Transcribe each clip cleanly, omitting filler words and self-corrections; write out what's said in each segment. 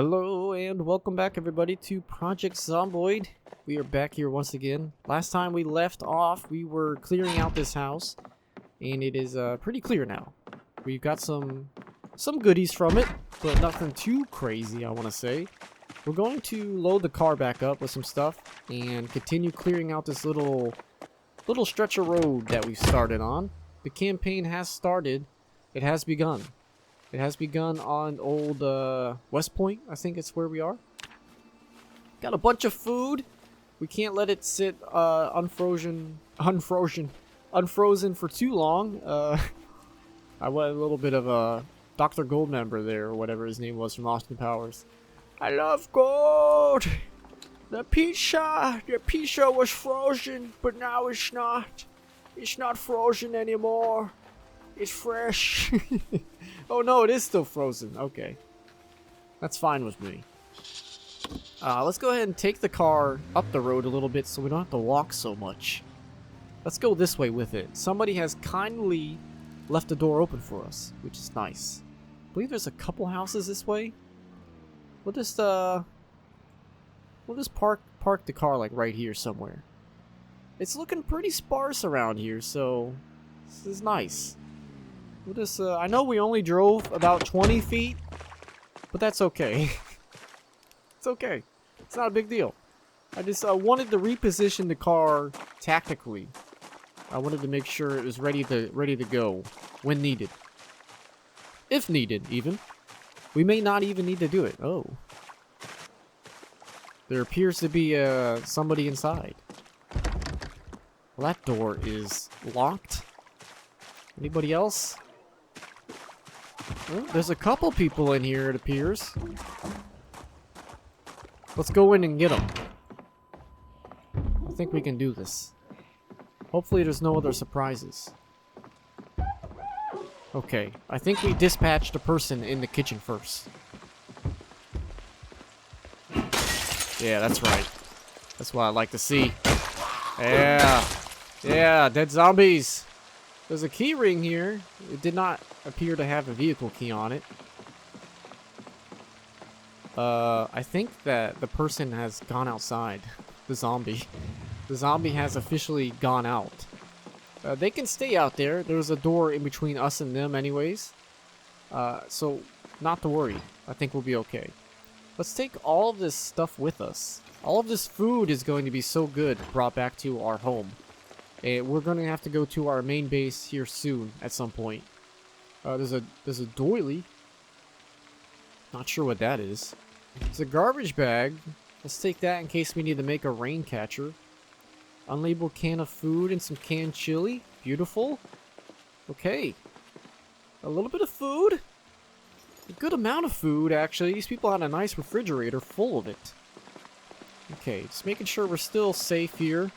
Hello and welcome back everybody to Project Zomboid. We are back here once again. Last time we left off, we were clearing out this house, and it is pretty clear now. We've got some goodies from it, but nothing too crazy, I want to say. We're going to load the car back up with some stuff and continue clearing out this little stretch of road that we started on. The campaign has started. It has begun. It has begun on old West Point. I think it's where we are. Got a bunch of food. We can't let it sit unfrozen for too long. I went a little bit of a Dr. Goldmember there, or whatever his name was from Austin Powers. I love gold. The pizza was frozen, but now it's not. It's not frozen anymore. It's fresh. Oh no, it is still frozen. Okay. That's fine with me. Let's go ahead and take the car up the road a little bit so we don't have to walk so much. Let's go this way with it. Somebody has kindly left the door open for us, which is nice. I believe there's a couple houses this way. We'll just park the car like right here somewhere. It's looking pretty sparse around here, so this is nice. We'll just, I know we only drove about 20 feet, but that's okay. It's okay. It's not a big deal. I just wanted to reposition the car tactically. I wanted to make sure it was ready to go when needed. If needed, even. We may not even need to do it. Oh. There appears to be somebody inside. Well, that door is locked. Anybody else? Oh, there's a couple people in here, it appears. Let's go in and get them. I think we can do this. Hopefully there's no other surprises. Okay, I think we dispatched a person in the kitchen first. Yeah, that's right. That's what I like to see. Yeah. Yeah, dead zombies. There's a key ring here. It did not appear to have a vehicle key on it. I think that the person has gone outside. The zombie. The zombie has officially gone out. They can stay out there. There's a door in between us and them anyways. So, not to worry. I think we'll be okay. Let's take all of this stuff with us. All of this food is going to be so good brought back to our home. And we're going to have to go to our main base here soon at some point. There's a doily. Not sure what that is. It's a garbage bag. Let's take that in case we need to make a rain catcher. Unlabeled can of food and some canned chili. Beautiful. Okay. A little bit of food. A good amount of food, actually. These people had a nice refrigerator full of it. Okay, just making sure we're still safe here.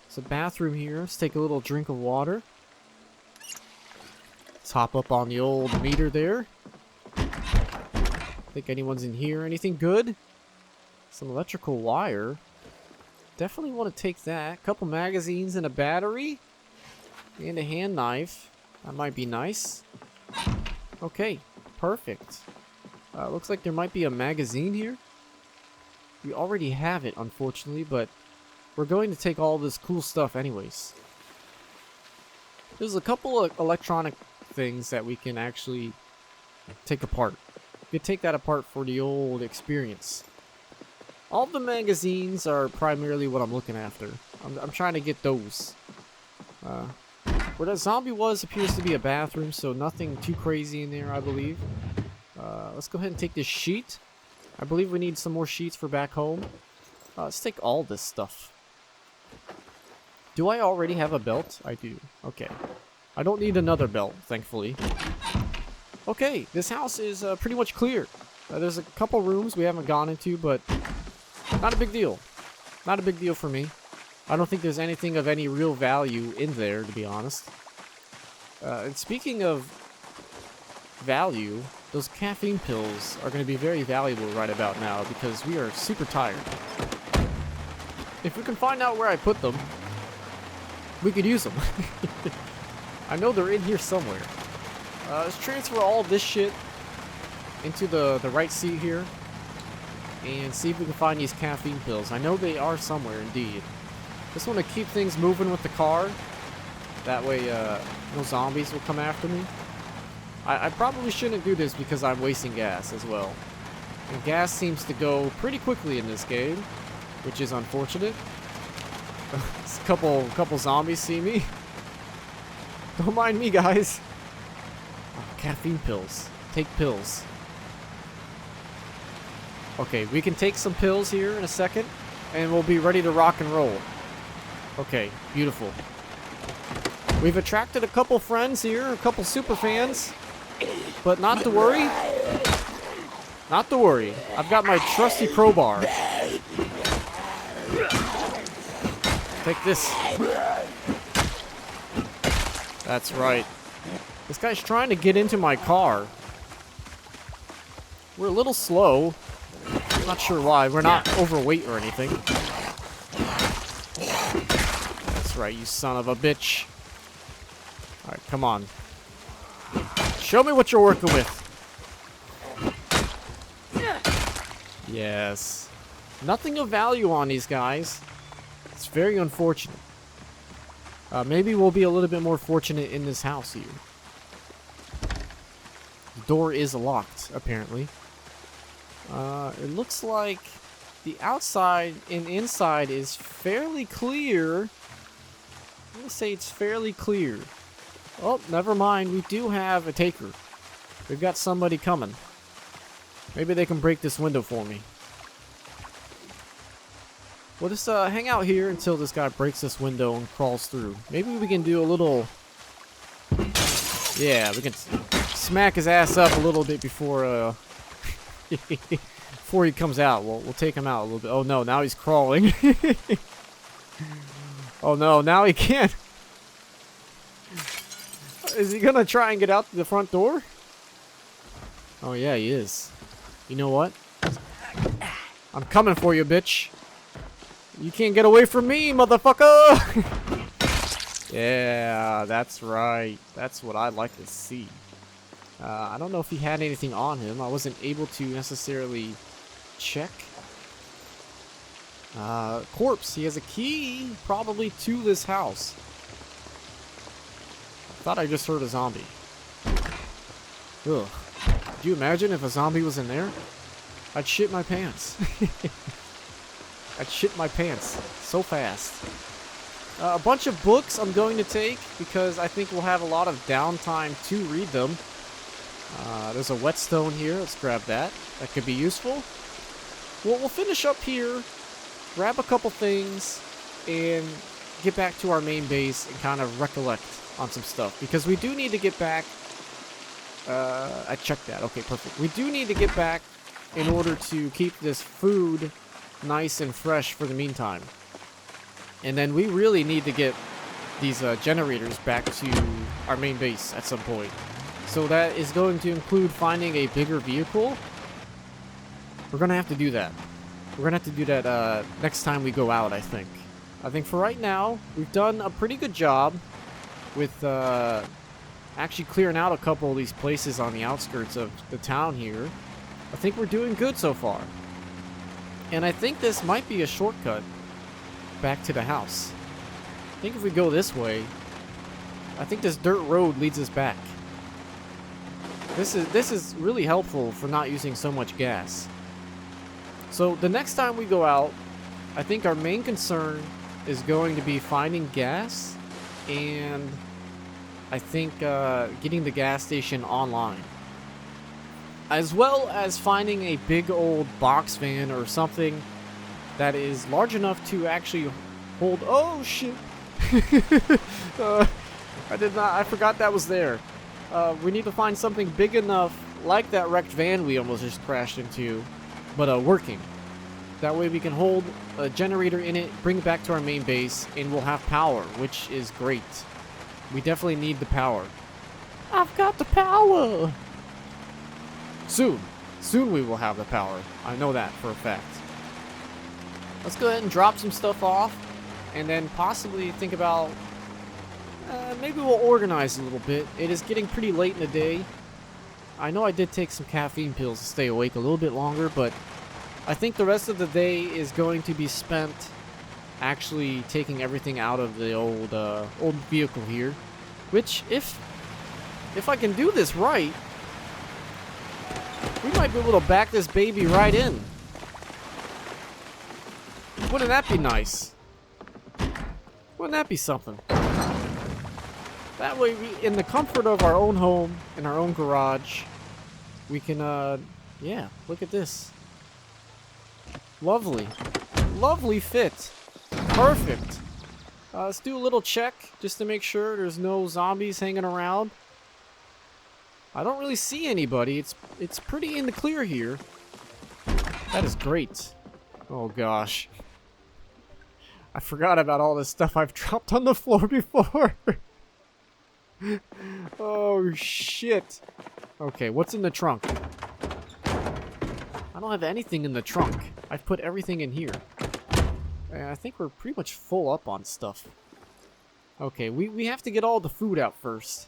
There's a bathroom here. Let's take a little drink of water. Let's hop up on the old meter there. Think anyone's in here. Anything good? Some electrical wire. Definitely want to take that. Couple magazines and a battery. And a hand knife. That might be nice. Okay, perfect. Looks like there might be a magazine here. We already have it, unfortunately, but we're going to take all this cool stuff anyways. There's a couple of electronic things that we can actually take apart. We could take that apart for the old experience. All the magazines are primarily what I'm looking after. I'm trying to get those. Where that zombie was appears to be a bathroom, so nothing too crazy in there, I believe. Let's go ahead and take this sheet. I believe we need some more sheets for back home. Let's take all this stuff. Do I already have a belt? I do. Okay. I don't need another belt, thankfully. Okay, this house is pretty much clear. There's a couple rooms we haven't gone into, but not a big deal. Not a big deal for me. I don't think there's anything of any real value in there, to be honest. And speaking of value, those caffeine pills are going to be very valuable right about now because we are super tired. If we can find out where I put them, we could use them. I know they're in here somewhere. Let's transfer all this shit into the right seat here. and see if we can find these caffeine pills. I know they are somewhere, indeed. Just want to keep things moving with the car. That way, no zombies will come after me. I probably shouldn't do this because I'm wasting gas as well. And gas seems to go pretty quickly in this game, which is unfortunate. A couple zombies see me. Don't mind me, guys. Oh, caffeine pills. Take pills. Okay, we can take some pills here in a second, and we'll be ready to rock and roll. Okay, beautiful. We've attracted a couple friends here, a couple super fans, but not to worry. Not to worry. I've got my trusty crowbar. Take this. That's right. This guy's trying to get into my car. We're a little slow. Not sure why. We're not overweight or anything. That's right, you son of a bitch. Alright, come on. Show me what you're working with. Yes. Nothing of value on these guys. It's very unfortunate. Maybe we'll be a little bit more fortunate in this house here. The door is locked, apparently. It looks like the outside and inside is fairly clear. I'm gonna say it's fairly clear. Oh, never mind. We do have a taker. We've got somebody coming. Maybe they can break this window for me. We'll just hang out here until this guy breaks this window and crawls through. Maybe we can do a little... Yeah, we can smack his ass up a little bit before before he comes out. We'll take him out a little bit. Oh no, now he's crawling. Oh no, now he can't. Is he gonna try and get out the front door? Oh yeah, he is. You know what? I'm coming for you, bitch. You can't get away from me, motherfucker! Yeah, that's right. That's what I'd like to see. I don't know if he had anything on him. I wasn't able to necessarily check. Corpse. He has a key, probably, to this house. I thought I just heard a zombie. Ugh. Could you imagine if a zombie was in there? I'd shit my pants. I'd shit my pants so fast. A bunch of books I'm going to take because I think we'll have a lot of downtime to read them. There's a whetstone here. Let's grab that. That could be useful. We'll finish up here, grab a couple things, and get back to our main base and kind of recollect on some stuff. Because we do need to get back... I checked that. Okay, perfect. We do need to get back in order to keep this food nice and fresh for the meantime. And then we really need to get these generators back to our main base at some point. So that is going to include finding a bigger vehicle. We're going to have to do that. We're going to have to do that next time we go out, I think. I think for right now, we've done a pretty good job with actually clearing out a couple of these places on the outskirts of the town here. I think we're doing good so far. And I think this might be a shortcut back to the house. I think if we go this way, I think this dirt road leads us back. This is really helpful for not using so much gas. So the next time we go out, I think our main concern is going to be finding gas and I think getting the gas station online. As well as finding a big old box van or something that is large enough to actually hold... Oh, shit! I forgot that was there. We need to find something big enough, like that wrecked van we almost just crashed into, but working. That way we can hold a generator in it, bring it back to our main base, and we'll have power, which is great. We definitely need the power. I've got the power! Soon. Soon we will have the power. I know that for a fact. Let's go ahead and drop some stuff off, and then possibly think about... maybe we'll organize a little bit. It is getting pretty late in the day. I know I did take some caffeine pills to stay awake a little bit longer, but I think the rest of the day is going to be spent actually taking everything out of the old vehicle here, which if I can do this right, we might be able to back this baby right in. Wouldn't that be nice? Wouldn't that be something? That way, in the comfort of our own home, in our own garage, we can, yeah, look at this. Lovely. Lovely fit. Perfect. Let's do a little check just to make sure there's no zombies hanging around. I don't really see anybody. It's pretty in the clear here. That is great. Oh gosh. I forgot about all this stuff I've dropped on the floor before. Oh shit. Okay, what's in the trunk? I don't have anything in the trunk. I've put everything in here. And I think we're pretty much full up on stuff. Okay, we have to get all the food out first.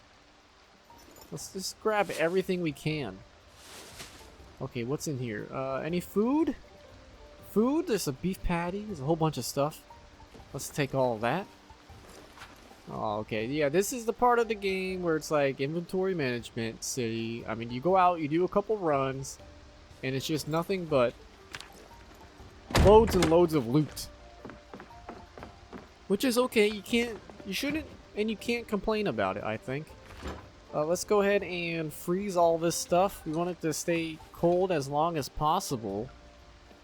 Let's just grab everything we can. Okay, what's in here? Any food? Food? There's a beef patty. There's a whole bunch of stuff. Let's take all of that. Oh, okay. Yeah, this is the part of the game where it's like inventory management city. I mean, you go out, you do a couple runs, and it's just nothing but loads and loads of loot. Which is okay. You shouldn't, and you can't complain about it, I think. Let's go ahead and freeze all this stuff. We want it to stay cold as long as possible.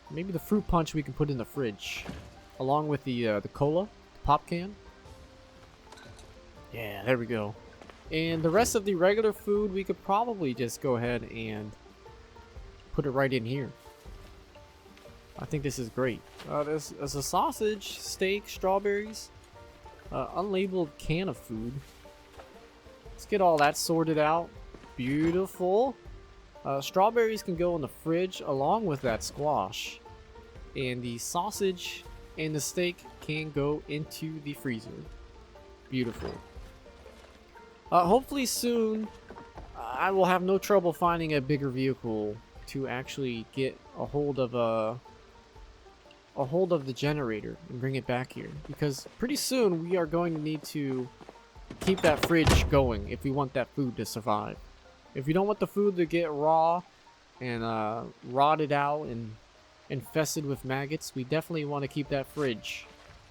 Maybe the fruit punch we can put in the fridge, along with the cola, the pop can. Yeah, there we go. And the rest of the regular food, we could probably just go ahead and put it right in here. I think this is great. There's a sausage, steak, strawberries, unlabeled can of food. Let's get all that sorted out. Beautiful. Strawberries can go in the fridge along with that squash. And the sausage and the steak can go into the freezer. Beautiful. Hopefully soon, I will have no trouble finding a bigger vehicle to actually get a hold of the generator and bring it back here. Because pretty soon we are going to need to keep that fridge going if we want that food to survive. If we don't want the food to get raw and rotted out and infested with maggots, we definitely want to keep that fridge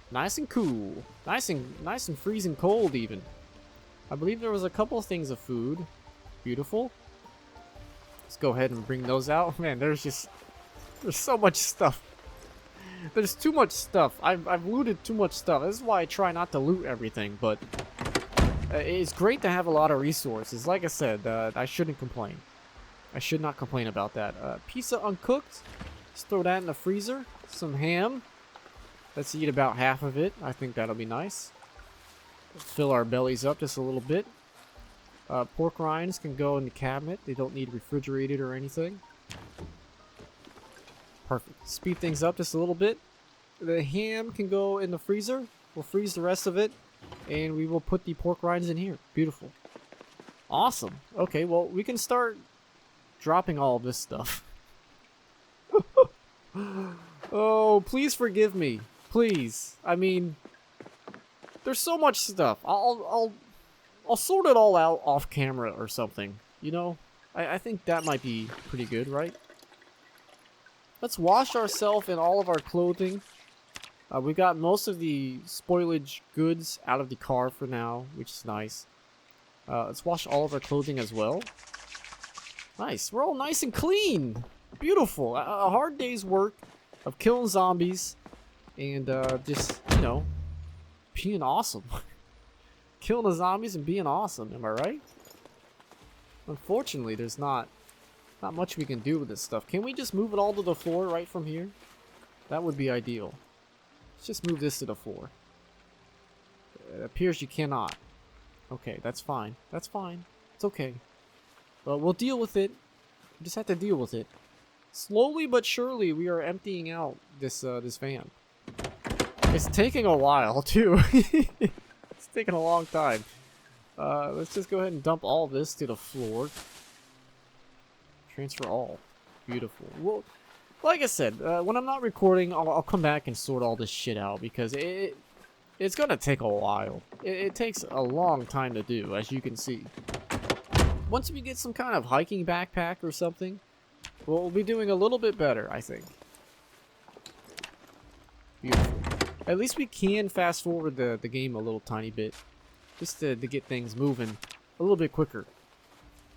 nice and cool, nice and freezing cold even. I believe there was a couple of things of food. Beautiful. Let's go ahead and bring those out. Man, there's so much stuff. There's too much stuff. I've looted too much stuff. This is why I try not to loot everything, but it's great to have a lot of resources. Like I said, I shouldn't complain. I should not complain about that. Pizza uncooked. Let's throw that in the freezer. Some ham. Let's eat about half of it. I think that'll be nice. Fill our bellies up just a little bit. Pork rinds can go in the cabinet. They don't need refrigerated or anything. Perfect. Speed things up just a little bit. The ham can go in the freezer. We'll freeze the rest of it. And we will put the pork rinds in here. Beautiful. Awesome. Okay, well, we can start dropping all of this stuff. Oh, please forgive me. Please. I mean, there's so much stuff. I'll sort it all out off camera or something. You know? I think that might be pretty good, right? Let's wash ourselves in all of our clothing. We got most of the spoilage goods out of the car for now, which is nice. Let's wash all of our clothing as well. Nice. We're all nice and clean. Beautiful. A hard day's work of killing zombies and just, you know, being awesome. Killing the zombies and being awesome. Am I right? Unfortunately, there's not much we can do with this stuff. Can we just move it all to the floor right from here? That would be ideal. Let's just move this to the floor. It appears you cannot. Okay, that's fine. That's fine. It's okay. Well, we'll deal with it. We just have to deal with it. Slowly but surely, we are emptying out this this van. It's taking a while too. It's taking a long time. Let's just go ahead and dump all this to the floor. Transfer all. Beautiful. Well, Like I said, when I'm not recording, I'll come back and sort all this shit out because it's gonna take a while. It takes a long time to do, as you can see. Once we get some kind of hiking backpack or something, we'll be doing a little bit better, I think. Beautiful. At least we can fast forward the game a little tiny bit, just to get things moving a little bit quicker.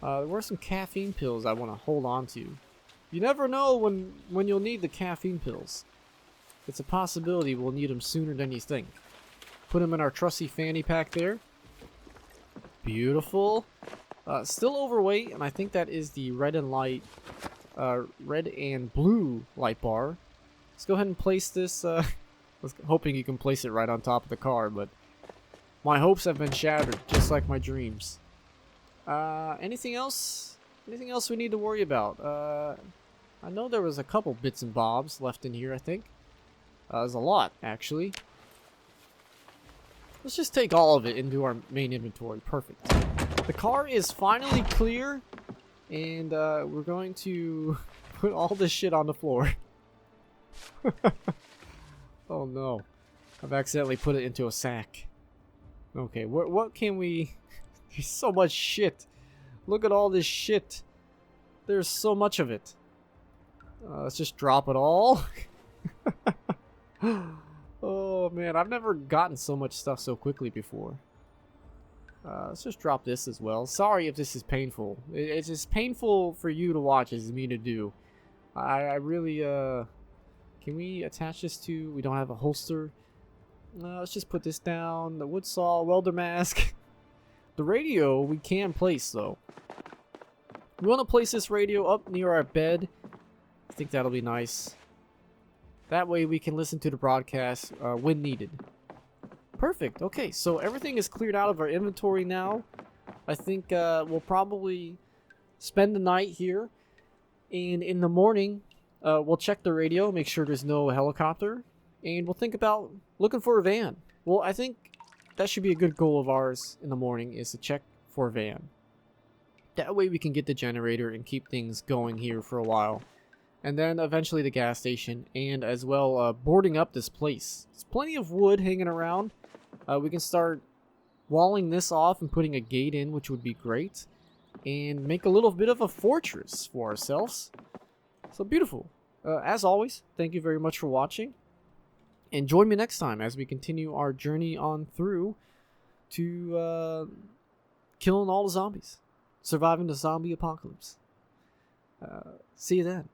There were some caffeine pills I want to hold on to. You never know when you'll need the caffeine pills. It's a possibility we'll need them sooner than you think. Put them in our trusty fanny pack there. Beautiful. Still overweight, and I think that is the red and blue light bar. Let's go ahead and place this. Was hoping you can place it right on top of the car, but my hopes have been shattered, just like my dreams. Anything else? Anything else we need to worry about? I know there was a couple bits and bobs left in here, I think. There's a lot, actually. Let's just take all of it into our main inventory. Perfect. The car is finally clear, and we're going to put all this shit on the floor. Oh no. I've accidentally put it into a sack. Okay, what can we... There's so much shit. Look at all this shit. There's so much of it. Let's just drop it all. Oh man, I've never gotten so much stuff so quickly before. Let's just drop this as well. Sorry if this is painful. It's as painful for you to watch as me to do. I really, Can we attach this to... We don't have a holster. Let's just put this down. The wood saw, welder mask. The radio we can place, though. We want to place this radio up near our bed. I think that'll be nice. That way we can listen to the broadcast when needed. Perfect. Okay, so everything is cleared out of our inventory now. I think we'll probably spend the night here. And in the morning, we'll check the radio, make sure there's no helicopter. And we'll think about looking for a van. Well, I think that should be a good goal of ours in the morning, is to check for a van. That way we can get the generator and keep things going here for a while. And then eventually the gas station, and as well boarding up this place. There's plenty of wood hanging around. We can start walling this off and putting a gate in, which would be great. And make a little bit of a fortress for ourselves. So beautiful. As always, thank you very much for watching. And join me next time as we continue our journey on through to killing all the zombies. Surviving the zombie apocalypse. See you then.